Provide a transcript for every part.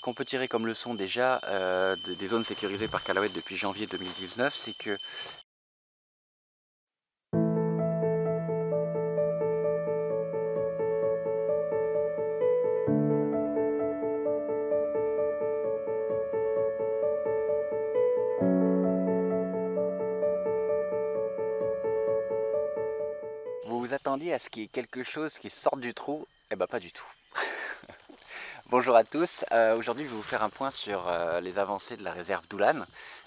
Ce qu'on peut tirer comme leçon déjà des zones sécurisées par Callaway depuis janvier 2019, c'est que vous vous attendiez à ce qu'il y ait quelque chose qui sorte du trou. Eh ben pas du tout. Bonjour à tous, aujourd'hui je vais vous faire un point sur les avancées de la réserve d'Oulan.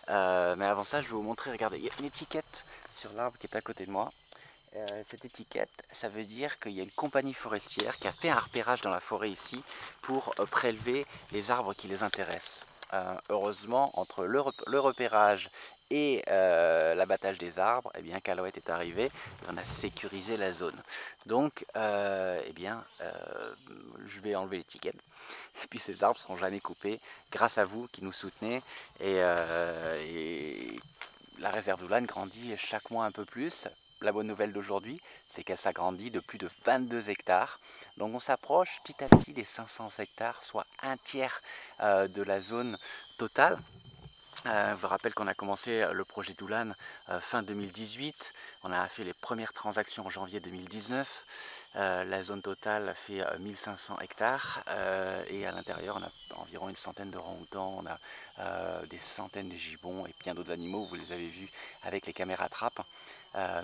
Mais avant ça je vais vous montrer, regardez, il y a une étiquette sur l'arbre qui est à côté de moi. Cette étiquette, ça veut dire qu'il y a une compagnie forestière qui a fait un repérage dans la forêt ici pour prélever les arbres qui les intéressent. Heureusement, entre le repérage et l'abattage des arbres, eh bien, Callaway est arrivé et on a sécurisé la zone. Donc, je vais enlever l'étiquette. Et puis ces arbres ne seront jamais coupés grâce à vous qui nous soutenez. Et la réserve d'Oulan grandit chaque mois un peu plus. La bonne nouvelle d'aujourd'hui, c'est qu'elle s'agrandit de plus de 22 hectares. Donc on s'approche petit à petit des 500 hectares, soit un tiers de la zone totale. Je vous rappelle qu'on a commencé le projet d'Oulan fin 2018. On a fait les premières transactions en janvier 2019. La zone totale fait 1500 hectares et à l'intérieur on a environ une centaine de orang-outans, on a des centaines de gibbons et bien d'autres animaux, vous les avez vus avec les caméras trappe,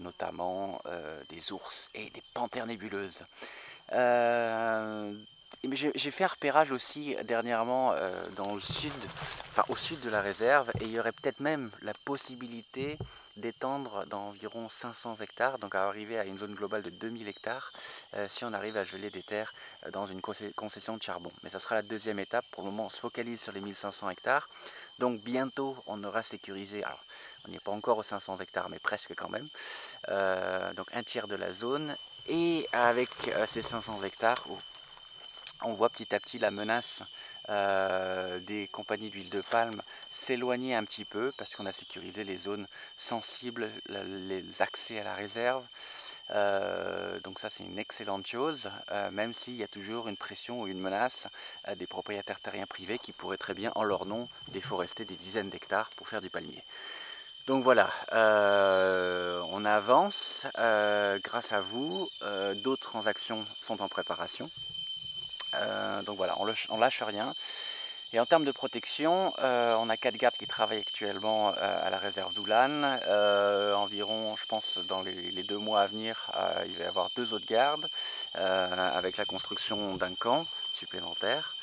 notamment des ours et des panthères nébuleuses. J'ai fait un repérage aussi dernièrement dans le sud, enfin au sud de la réserve, et il y aurait peut-être même la possibilité d'étendre d'environ 500 hectares, donc à arriver à une zone globale de 2000 hectares, si on arrive à geler des terres dans une concession de charbon. Mais ça sera la deuxième étape. Pour le moment, on se focalise sur les 1500 hectares, donc bientôt on aura sécurisé, alors on n'y est pas encore aux 500 hectares, mais presque quand même, donc un tiers de la zone, et avec ces 500 hectares, on voit petit à petit la menace des compagnies d'huile de palme s'éloigner un petit peu parce qu'on a sécurisé les zones sensibles, les accès à la réserve. Donc ça c'est une excellente chose, même s'il y a toujours une pression ou une menace des propriétaires terriens privés qui pourraient très bien en leur nom déforester des dizaines d'hectares pour faire du palmier. Donc voilà, on avance grâce à vous, d'autres transactions sont en préparation. Donc voilà, on lâche rien. Et en termes de protection, on a 4 gardes qui travaillent actuellement à la réserve d'Oulan. Environ, je pense, dans les 2 mois à venir, il va y avoir 2 autres gardes avec la construction d'un camp supplémentaire.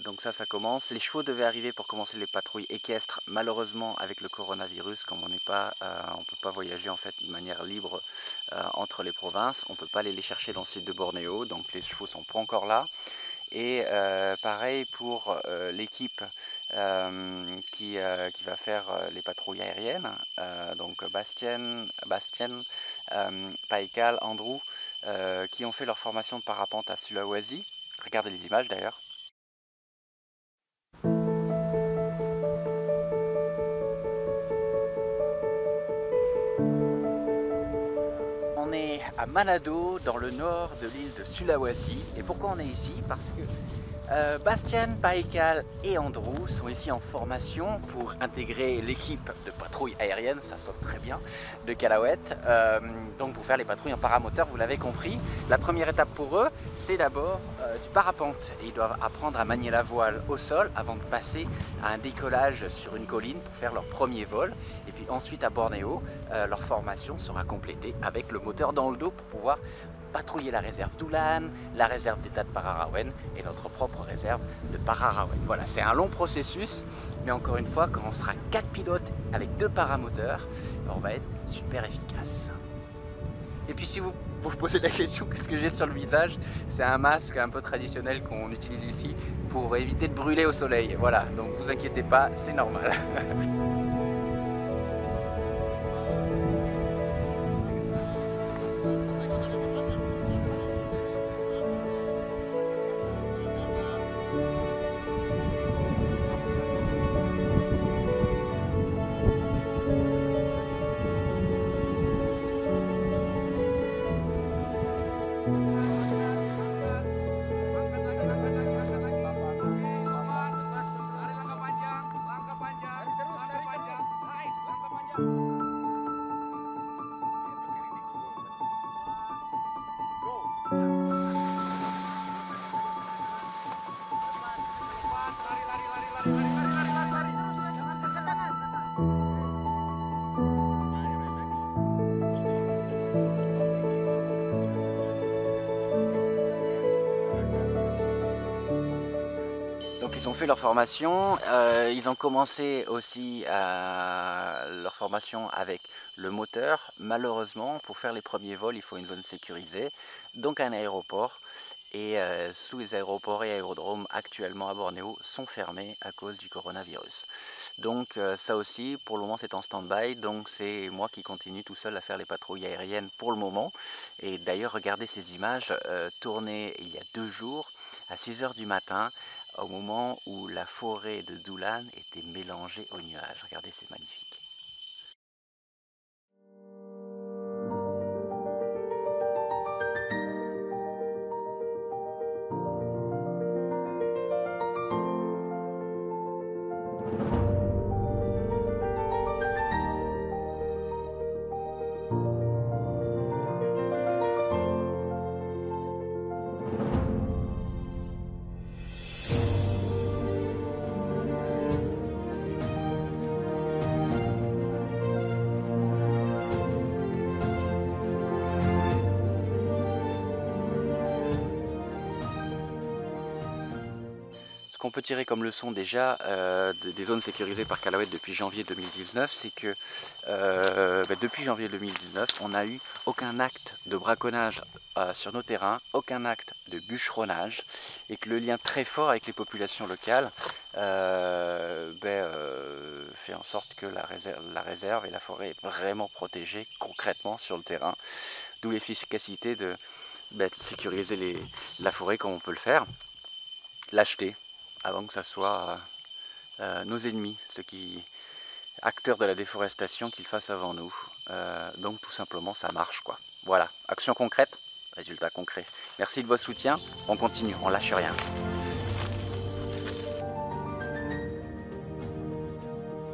Donc ça commence. Les chevaux devaient arriver pour commencer les patrouilles équestres. Malheureusement, avec le coronavirus, comme on ne peut pas voyager en fait de manière libre entre les provinces, on ne peut pas aller les chercher dans le sud de Bornéo, donc les chevaux sont pas encore là. Et pareil pour l'équipe qui va faire les patrouilles aériennes, donc Bastien, Paikal, Andrew, qui ont fait leur formation de parapente à Sulawesi. Regardez les images d'ailleurs. On est à Manado, dans le nord de l'île de Sulawesi. Et pourquoi on est ici? Parce que Bastian, Paikal et Andrew sont ici en formation pour intégrer l'équipe de patrouille aérienne, ça sonne très bien, de Callaway. Donc pour faire les patrouilles en paramoteur, vous l'avez compris. La première étape pour eux, c'est d'abord du parapente. Et ils doivent apprendre à manier la voile au sol avant de passer à un décollage sur une colline pour faire leur premier vol. Et puis ensuite à Bornéo, leur formation sera complétée avec le moteur dans le dos pour pouvoir patrouiller la réserve d'Oulan, la réserve d'État de Pararawen et notre propre réserve de Pararawen. Voilà, c'est un long processus, mais encore une fois, quand on sera 4 pilotes avec 2 paramoteurs, on va être super efficace. Et puis si vous vous posez la question qu'est-ce que j'ai sur le visage, c'est un masque un peu traditionnel qu'on utilise ici pour éviter de brûler au soleil. Voilà, donc vous inquiétez pas, c'est normal. ils ont fait leur formation, ils ont commencé aussi leur formation avec le moteur. Malheureusement, pour faire les premiers vols, il faut une zone sécurisée, donc un aéroport. Et tous les aéroports et aérodromes actuellement à Bornéo sont fermés à cause du coronavirus. Donc ça aussi, pour le moment, c'est en stand-by. Donc c'est moi qui continue tout seul à faire les patrouilles aériennes pour le moment. Et d'ailleurs, regardez ces images tournées il y a 2 jours à 6 h du matin, au moment où la forêt de Doulan était mélangée aux nuages. Regardez, c'est magnifique. Ce qu'on peut tirer comme leçon déjà des zones sécurisées par Calaouet depuis janvier 2019, c'est que depuis janvier 2019, on n'a eu aucun acte de braconnage sur nos terrains, aucun acte de bûcheronnage, et que le lien très fort avec les populations locales fait en sorte que la réserve et la forêt est vraiment protégée concrètement sur le terrain, d'où l'efficacité de sécuriser la forêt comme on peut le faire, l'acheter avant que ça soit nos ennemis, acteurs de la déforestation, qu'ils fassent avant nous. Donc tout simplement ça marche quoi. Voilà, action concrète, résultat concret. Merci de votre soutien, on continue, on lâche rien.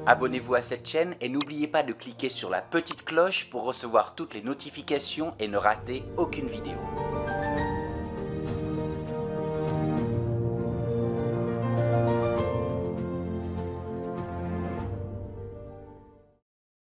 Abonnez-vous à cette chaîne et n'oubliez pas de cliquer sur la petite cloche pour recevoir toutes les notifications et ne rater aucune vidéo.